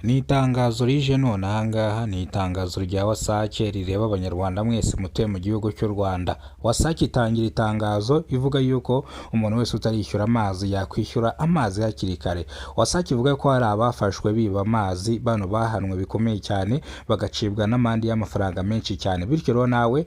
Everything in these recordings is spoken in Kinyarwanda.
Ni itangazo rije none aha ngaha, ni itangazo rya wasake rireba abanyarwanda mwese mutuye mu gihugu cy'u Rwanda. Wasake itangira itangazo ivuga yuko umuntu wese utarishyura amazi yakwishyura amazi hakiri kare. Wasake ivuga ko hari abafashwe biba amazi, bano bahanwe bikomeye cyane bagacibwa n'amande y'amafaranga menshi cyane. Bityo rero nawe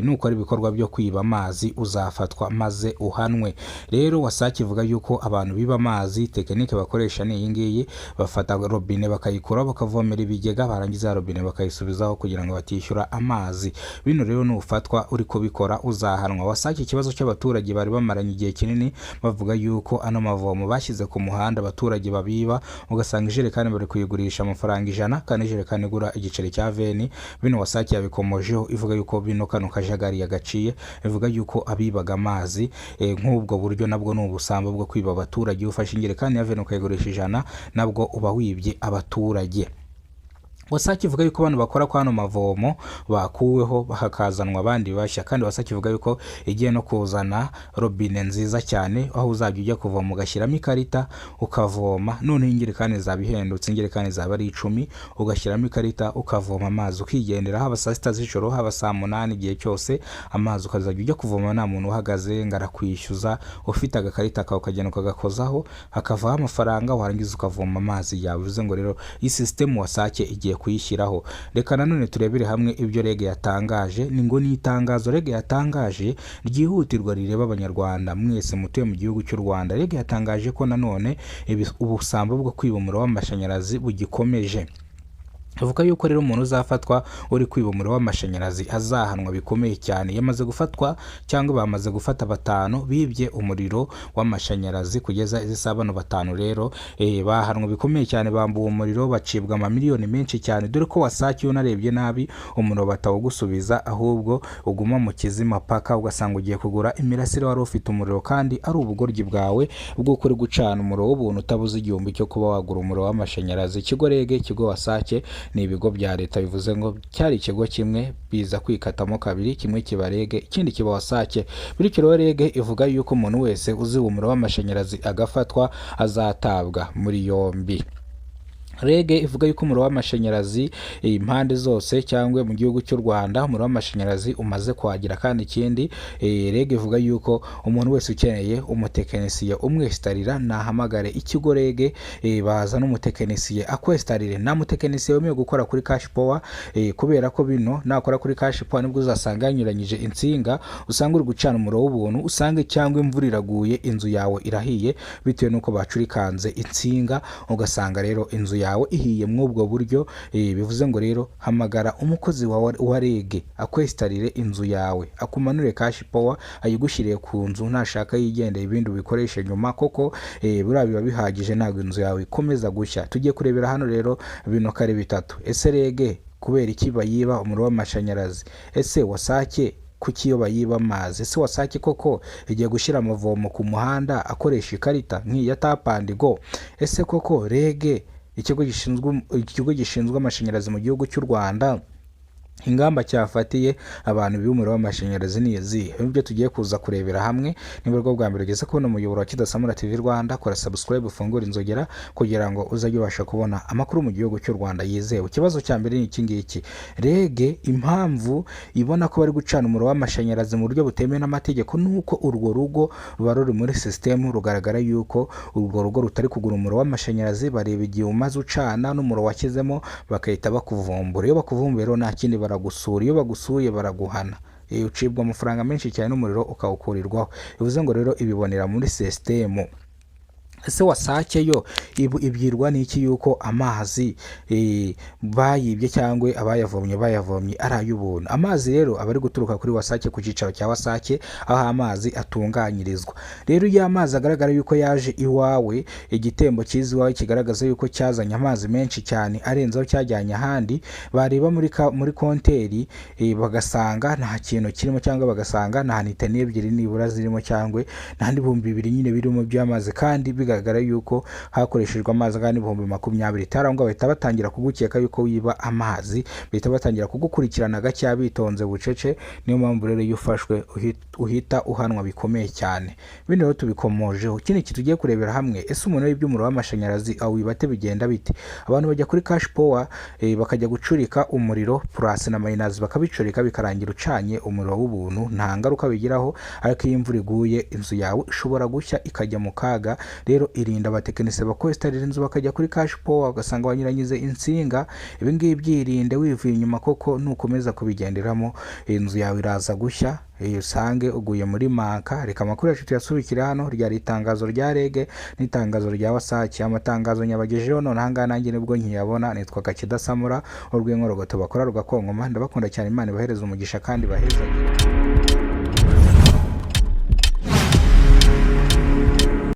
nukora ibikorwa byo kwiba amazi uzafatwa maze uhanwe. Rero wasake ivuga yuko abantu biba amazi, tekinike bakoresha ni iyi ngiyi: bafata robine bakayikura bakavomera ibigega, barangiza robine bakayisubizaho kugira ngo batishyura amazi. Bino rero nufatwa uri kubikora uzahanwa. Wasake ikibazo cy'abaturage bari bamaranye igihe kinini bavuga yuko ano mavomo bashyize ku muhanda abaturage babiba, ugasanga ijerekani bari kuyigurisha amafaranga 100 kandi ijerekani igura igiceri cya veni. Bino wasake yabikomojeho ivuga yuko bino kano kajagari yagaciye, ivuga yuko abibaga amazi nk'ubwo buryo nabwo ni ubusambo bwo kwiba abaturage. Ufashe injerekani ya veni ukayigurisha 100 nabwo uba wibye abaturage. Wasake ivuga yuko abantu bakora kwa hano mavomo bakuweho hakazanwa abandi bashya, kandi wasake ivuga yuko igiye no kuzana robine nziza cyane aho uzajya ujya kuvoma ugashyiramo ikarita ukavoma. None injerekani zabihendutse, injerekani zaba ari 10 ugashyiramo ikarita ukavoma amazi ukigendera, haba saa 6 z'ijoro haba saa 8, igihe cyose amazi ukazajya ujya kuvoma nta muntu uhagaze ngo arakwishyuza. Ufite agakarita kawe ukagenda ukagakozaho hakavaho amafaranga, warangiza ukavoma amazi yawe. Bivuze ngo rero iyi system wasake igiye kuyishyiraho. Reka nanone turebere hamwe ibyo REG yatangaje. Ni ngo ni itangazo REG yatangaje ryihutirwa rireba abanyarwanda mwese mutuye mu gihugu cy'u Rwanda. REG yatangaje ko nanone ubusambo bwo kwiba umuriro w'amashanyarazi bugikomeje. Avuga yuko rero umuntu uzafatwa uri kwiba umuriro w'amashanyarazi azahanwa bikomeye cyane. Yamaze gufatwa cyangwa bamaze gufata 5 bibye umuriro w'amashanyarazi, kugeza izisabano 5 rero bahanwa bikomeye cyane, bambuwe umuriro bacibwa amamiliyoni menshi cyane. Dore ko wasake unarebye nabi umuriro batawugusubiza, ahubwo uguma mu kizima paka ugasanga ugiye kugura imirasire wari ufite umuriro, kandi ari ubugoryi bwawe bwo kuri gucana umuriro w'ubuntu utabuze igihumbi cyo kuba wagura umuriro w'amashanyarazi. Ikigo REG, ikigo wasake ni ibigo bya leta, bivuze ngo cyari ikigo kimwe biza kwikatamo kabiri, kimwe kiba REG ikindi kiba wasake. Bityo rero REG ivuga yuko umuntu wese uziba umuriro w'amashanyarazi agafatwa azatabwa muri yombi. REG ivuga yuko umuriro w'amashanyarazi impande zose cyangwa mu gihugu cy'u Rwanda umuriro w'amashanyarazi umaze kuhagira, kandi ikindi REG ivuga yuko umuntu wese ukeneye umutekinisiye umwesitarira nahamagare ikigo REG baza n'umutekinisiye akwesitarire. Na mutekinisiye wemewe gukora kuri cash power, kubera ko bino nakora kuri cash power nibwo uzasanga yanyuranyije insinga, usanga uri gucana umuriro w'ubuntu, usange cyangwa imvura iraguye inzu yawe irahiye bitewe nuko bacurikanze insinga, ugasanga rero inzu yawe ihiye mw'ubwo buryo. Bivuze ngo rero hamagara umukozi wa REG akwesitarire inzu yawe, akumanure cash power ayigushyiriye ku nzu, nashaka yigendeye ibindi ubikoreshe nyuma, koko buriya biba bihagije ntabwo inzu yawe ikomeza gushya. Tugiye kurebera hano rero bino kare bitatu. Ese REG kubera iki bayiba umuriro w'amashanyarazi? Ese wasake kuki iyo bayiba amazi? Ese wasake koko igiye gushyira amavomo ku muhanda akoresha ikarita nk'iya Tap and Go? Ese koko REG ikigo gishinzwe amashanyarazi mu gihugu cy'u Rwanda ingamba cyafatiye abantu b'umuriro w'amashanyarazi ni izihe? Ibyo tugiye kuza kurebera hamwe. Niba rwo bwa mbere ugeze kubona umuyoboro wa Kidasamura TV Rwanda, kora subscribe ufungura inzogera kugira ngo uzajye ubasha kubona amakuru mu gihugu cy'u Rwanda yizewe. Ikibazo cya mbere ni iki ngiki: REG impamvu ibona ko bari gucana umuriro w'amashanyarazi mu buryo butemewe n'amategeko nuko urwo rugo ruba ruri muri system, rugaragara yuko urwo rugo rutari kugura umuriro w'amashanyarazi. Bareba igihe umaze ucana n'umuriro washyizemo bakahita bakuvumbura. Iyo bakuvumbuye rero nta kindi baragusura, iyo bagusuye baraguhana, ucibwa amafaranga menshi cyane n'umuriro ukawukurirwaho. Bivuze ngo rero ibibonera muri system. Ese wasake yo ibyirwa n'iki yuko amazi bayibye cyangwa bayavomye ari ay'ubuntu? Amazi rero aba ari guturuka kuri wasake ku cyicaro cya wasake aho amazi atunganyirizwa. Rero iyo amazi agaragara yuko yaje iwawe, igitembo cyiza iwawe kigaragaza yuko cyazanye amazi menshi cyane arenzaho cyajyanye ahandi, bareba muri konteri bagasanga nta kintu kirimo, cyangwa bagasanga nta nitani 2 nibura zirimo, cyangwa nta 2,000 nyine birimo by'amazi, kandi bigaragara yuko hakoreshejwe amazi angana n'ibihumbi 20 tarangwa bahita batangira kugukeka yuko wiba amazi, bahita batangira kugukurikirana gake bitonze bucece. Niyo mpamvu rero iyo ufashwe uhita uhanwa bikomeye cyane. Bino rero tubikomojeho. Ikindi tugiye kurebera hamwe, ese umuntu w'iby'umuriro w'amashanyarazi awibate bigenda bite? Abantu bajya kuri cash power bakajya gucurika umuriro plus na minus, bakabicurika bikarangira ucanye umuriro w'ubuntu, nta ngaruka bigiraho. Ariko iyo imvura iguye inzu yawe ishobora gushya ikajya mu kaga. Rero irinda abatekinisiye bakwestarira inzu bakajya kuri cash power ugasanga wanyuranyize insinga. Ibi ngibi byirinde wivuye inyuma, koko nukomeza kubigenderamo inzu yawe iraza gushya usange uguye muri manka. Reka amakuru yacu tuyasubikire hano. Ryari itangazo rya REG n'itangazo rya Wasake. Amatangazo nyabagejeho none ahangaha nanjye nibwo nkiyabona. Nitwa Gakidasamura, urw'inkorogoto bakora rugakonkoma. Ndabakunda cyane, Imana ibahereze umugisha kandi bahezagire.